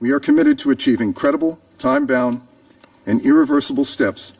we are committed to achieving credible, time-bound, and irreversible steps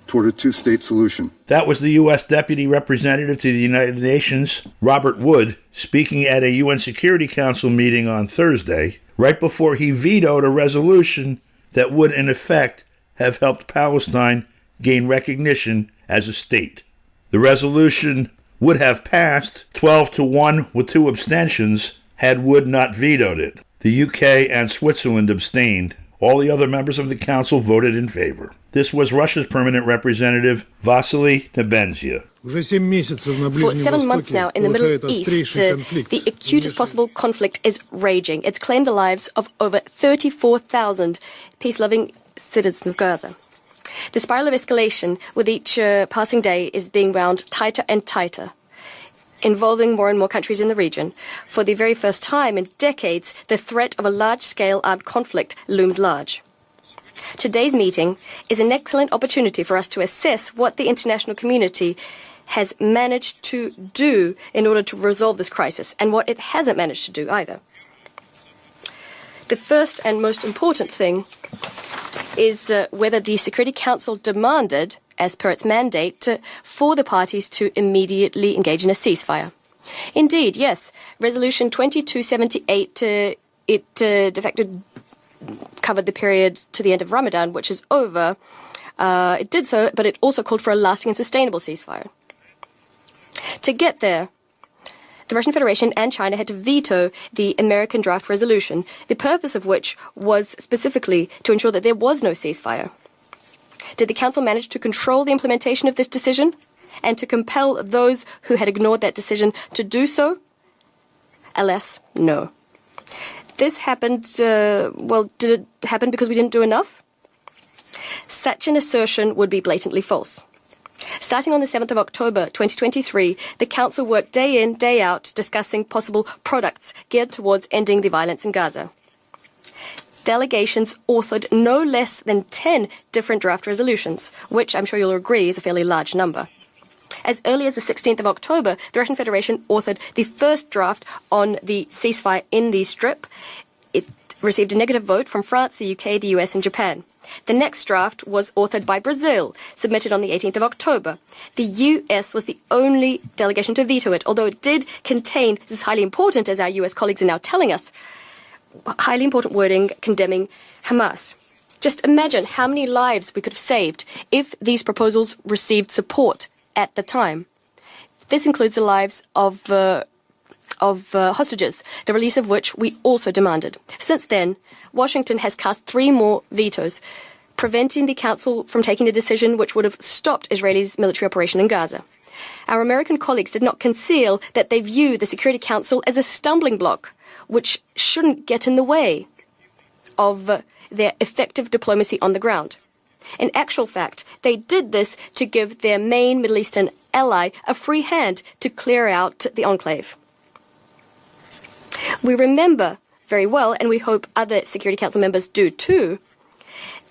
toward a two-state solution. That was the U.S. Deputy Representative to the United Nations, Robert Wood, speaking at a UN Security Council meeting on Thursday, right before he vetoed a resolution that would, in effect, have helped Palestine gain recognition as a state. The resolution would have passed 12-1 with 2 abstentions had Wood not vetoed it. The UK and Switzerland abstained. All the other members of the council voted in favor. This was Russia's permanent representative, Vasily Nebenzia. For 7 months now, in the Middle East, the acutest possible conflict is raging. It's claimed the lives of over 34,000 peace-loving citizens of Gaza. The spiral of escalation with each passing day is being wound tighter and tighter, involving more and more countries in the region. For the very first time in decades, the threat of a large-scale armed conflict looms large. Today's meeting is an excellent opportunity for us to assess what the international community has managed to do in order to resolve this crisis, and what it hasn't managed to do either. The first and most important thing is whether the Security Council demanded, as per its mandate, for the parties to immediately engage in a ceasefire. Indeed, yes, Resolution 2278, it de facto covered the period to the end of Ramadan, which is over. It did so, but it also called for a lasting and sustainable ceasefire. To get there, the Russian Federation and China had to veto the American draft resolution, the purpose of which was specifically to ensure that there was no ceasefire. Did the Council manage to control the implementation of this decision and to compel those who had ignored that decision to do so? Alas, no. This happened, did it happen because we didn't do enough? Such an assertion would be blatantly false. Starting on the 7th of October 2023, the Council worked day in, day out, discussing possible products geared towards ending the violence in Gaza. Delegations authored no less than 10 different draft resolutions, which I'm sure you'll agree is a fairly large number. As early as the 16th of October, the Russian Federation authored the first draft on the ceasefire in the Strip. It received a negative vote from France, the UK, the US, and Japan. The next draft was authored by Brazil, submitted on the 18th of October. The US was the only delegation to veto it, although it did contain, this is highly important as our US colleagues are now telling us, highly important wording condemning Hamas. Just imagine how many lives we could have saved if these proposals received support at the time. This includes the lives of hostages, the release of which we also demanded. Since then, Washington has cast 3 more vetoes, preventing the Council from taking a decision which would have stopped Israel's military operation in Gaza. Our American colleagues did not conceal that they view the Security Council as a stumbling block, which shouldn't get in the way of their effective diplomacy on the ground. In actual fact, they did this to give their main Middle Eastern ally a free hand to clear out the enclave. We remember very well, and we hope other Security Council members do too,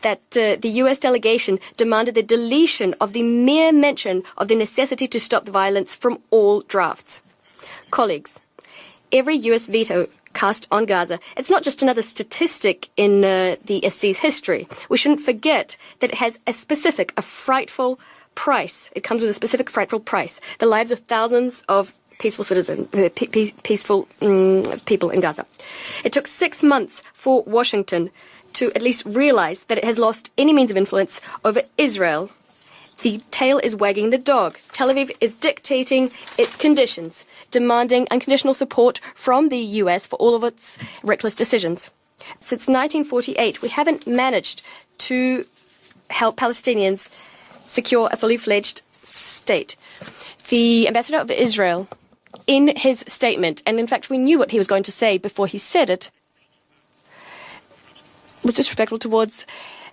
that the US delegation demanded the deletion of the mere mention of the necessity to stop the violence from all drafts. Colleagues, every US veto cast on Gaza, it's not just another statistic in the SC's history. We shouldn't forget that it has a frightful price. It comes with a specific frightful price. The lives of thousands of peaceful citizens, peaceful people in Gaza. It took 6 months for Washington to at least realize that it has lost any means of influence over Israel. The tail is wagging the dog. Tel Aviv is dictating its conditions, demanding unconditional support from the US for all of its reckless decisions. Since 1948, we haven't managed to help Palestinians secure a fully fledged state. The ambassador of Israel, in his statement, and in fact we knew what he was going to say before he said it, was disrespectful towards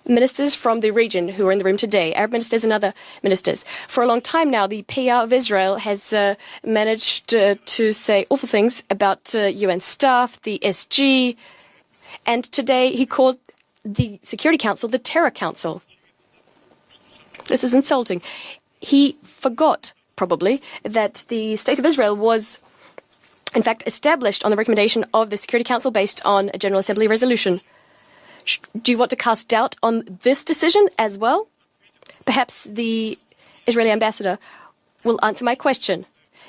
ministers from the region who are in the room today, Arab ministers and other ministers. For a long time now, the PR of Israel has managed to say awful things about UN staff, the SG, and today he called the Security Council the Terror Council. This is insulting. He forgot, probably, that the State of Israel was, in fact, established on the recommendation of the Security Council based on a General Assembly resolution. Do you want to cast doubt on this decision as well? Perhaps the Israeli ambassador will answer my question.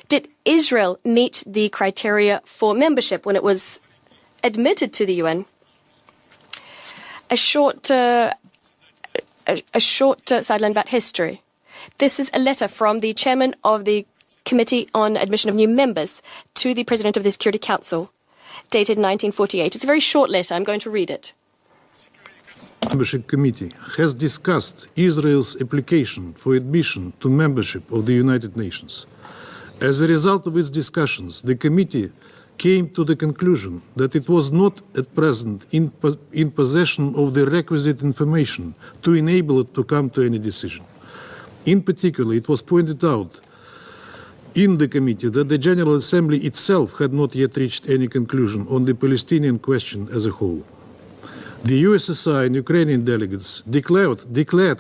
Did Israel meet the criteria for membership when it was admitted to the UN? A short sideline about history. This is a letter from the chairman of the Committee on Admission of New Members to the President of the Security Council, dated 1948. It's a very short letter. I'm going to read it. Membership Committee has discussed Israel's application for admission to membership of the United Nations. As a result of its discussions, the committee came to the conclusion that it was not at present in possession of the requisite information to enable it to come to any decision. In particular, it was pointed out in the committee that the General Assembly itself had not yet reached any conclusion on the Palestinian question as a whole. The USSR and Ukrainian delegates declared,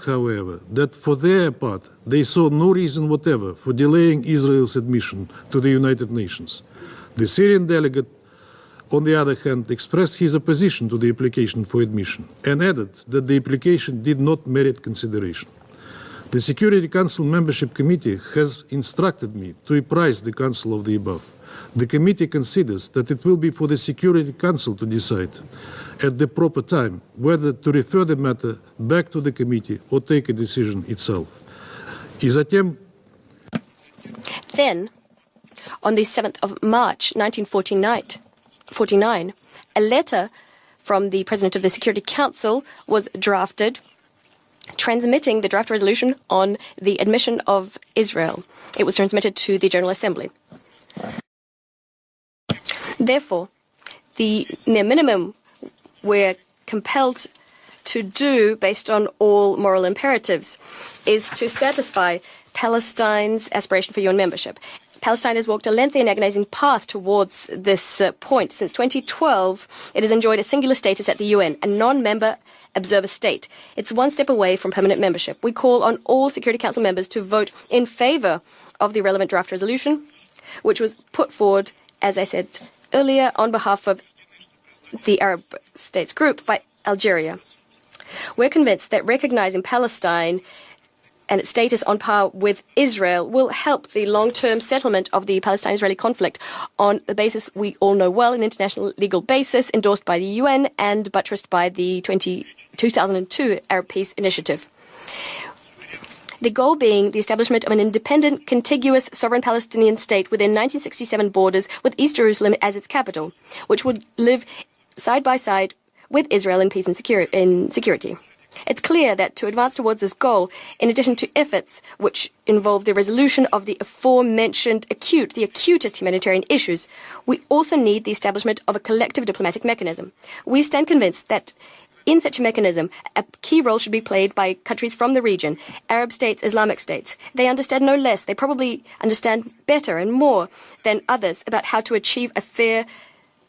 however, that for their part they saw no reason whatever for delaying Israel's admission to the United Nations. The Syrian delegate, on the other hand, expressed his opposition to the application for admission and added that the application did not merit consideration. The Security Council Membership Committee has instructed me to apprise the Council of the above. The committee considers that it will be for the Security Council to decide at the proper time whether to refer the matter back to the committee or take a decision itself. Then, on the 7th of March 1949, a letter from the President of the Security Council was drafted, transmitting the draft resolution on the admission of Israel. It was transmitted to the General Assembly. Therefore, the mere minimum we're compelled to do, based on all moral imperatives, is to satisfy Palestine's aspiration for UN membership. Palestine has walked a lengthy and agonizing path towards this point. Since 2012, it has enjoyed a singular status at the UN, a non-member observer state. It's one step away from permanent membership. We call on all Security Council members to vote in favor of the relevant draft resolution, which was put forward, as I said earlier, on behalf of the Arab States Group by Algeria. We're convinced that recognizing Palestine and its status on par with Israel will help the long-term settlement of the Palestine-Israeli conflict on the basis we all know well, an international legal basis endorsed by the UN and buttressed by the 2002 Arab Peace Initiative. The goal being the establishment of an independent, contiguous, sovereign Palestinian state within 1967 borders with East Jerusalem as its capital, which would live side by side with Israel in peace and security. It's clear that to advance towards this goal, in addition to efforts which involve the resolution of the aforementioned the acutest humanitarian issues, we also need the establishment of a collective diplomatic mechanism. We stand convinced that in such a mechanism, a key role should be played by countries from the region, Arab states, Islamic states. They understand no less, they probably understand better and more than others about how to achieve a fair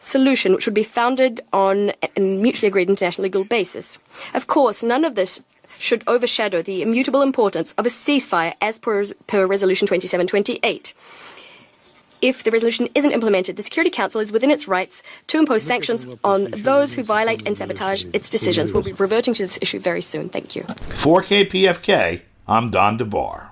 solution which would be founded on a mutually agreed international legal basis. Of course, none of this should overshadow the immutable importance of a ceasefire as per Resolution 2728. If the resolution isn't implemented, the Security Council is within its rights to impose sanctions on those who violate and sabotage its decisions. We'll be reverting to this issue very soon. Thank you. For KPFK, I'm Don DeBar.